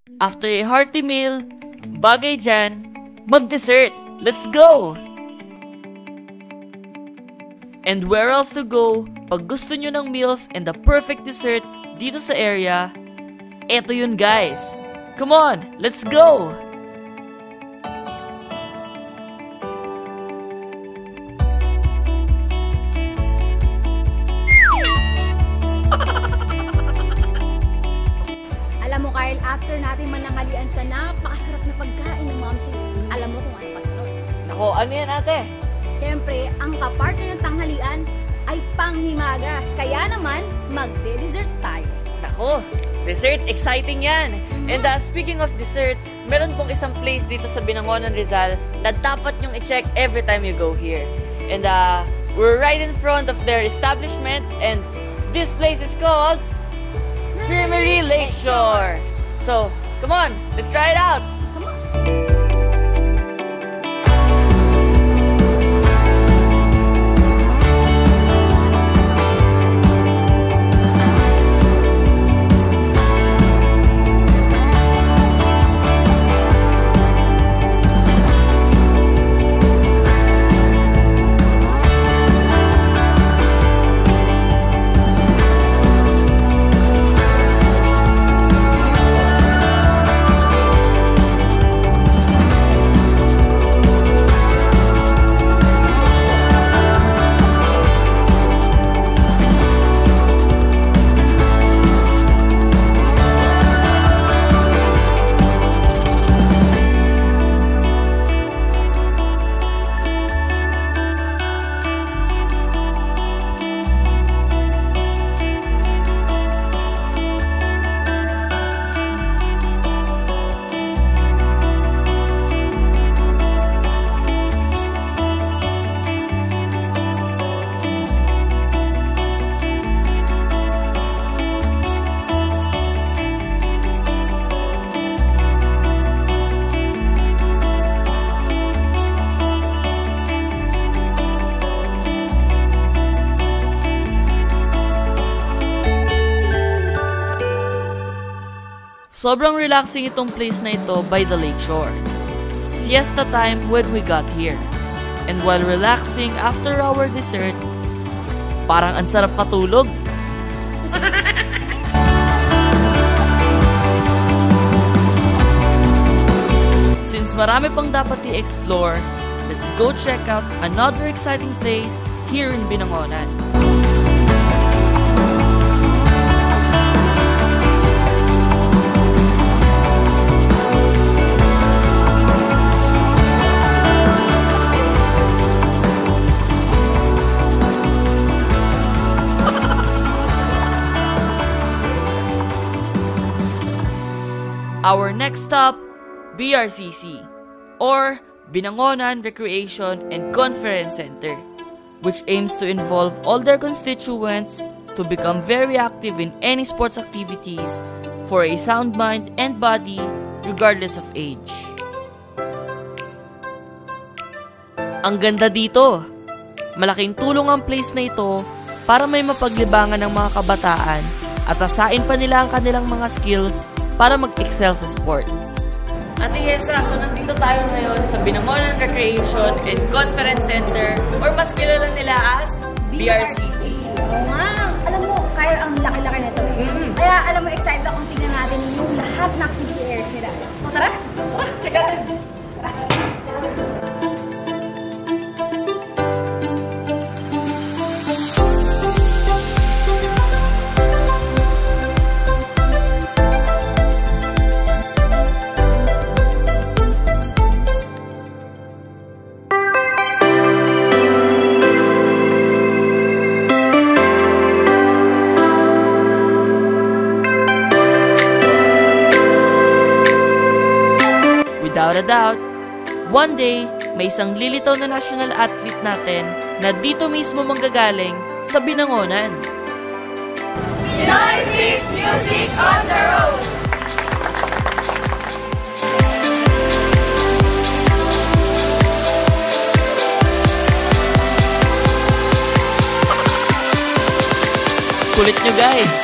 After a hearty meal, bagay dyan, mag-dessert. Let's go! And where else to go pag gusto nyo ng meals and the perfect dessert dito sa area? Eto yun guys! Come on, let's go! Alam mo Kyle, after natin mananghalian sa napakasarap na pagkain ng Momshies, alam mo kung ano pasunod. Nako, ano yan ate? Siyempre, ang kapartner ng tanghalian ay panghimagas. Kaya naman, magde-dessert tayo. Nako, dessert, exciting yan! And speaking of dessert, meron pong isang place dito sa Binangonan, Rizal na dapat nyong i-check every time you go here. And we're right in front of their establishment and this place is called Creamery Lakeshore. So, come on, let's try it out! Come on! Sobrang relaxing itong place na ito by the lakeshore. Siesta time when we got here. And while relaxing after our dessert, parang ang sarap katulog. Since marami pang dapat i-explore, let's go check out another exciting place here in Binangonan. Our next stop, BRCC, or Binangonan Recreation and Conference Center, which aims to involve all their constituents to become very active in any sports activities for a sound mind and body regardless of age. Ang ganda dito! Malaking tulong ang place na ito para may mapaglibangan ng mga kabataan at asain pa nila ang kanilang mga skills para mag-excel sa sports. Ate Yesa, so nandito tayo ngayon sa Binangonan Recreation and Conference Center or mas kilala nila as BRCC. Oo nga. Alam mo, kaya ang laki-laki nito. Kaya alam mo, excited akong tingnan natin yung lahat ng activity areas nila. O tara! Check natin! Without a doubt, one day, may isang lilitaw na national athlete natin na dito mismo manggagaling sa Binangonan. Pinoy Mix Music on the Road! Kulit nyo guys!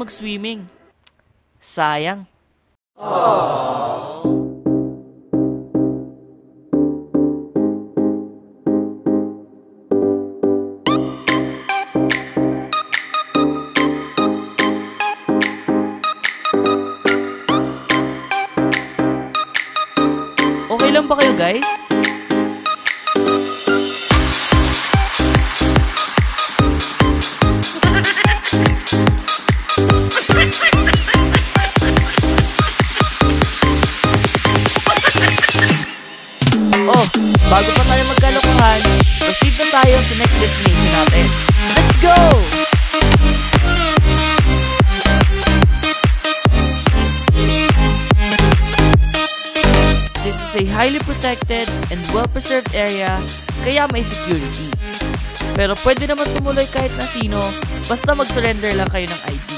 mag-swimming. Sayang. Okay lang ba kayo, guys? Oh, bago pa tayo magkalokohan, proceed na tayo sa next destination natin. Let's go! This is a highly protected and well-preserved area, kaya may security. Pero pwede naman tumuloy kahit na sino, basta mag-surrender lang kayo ng ID.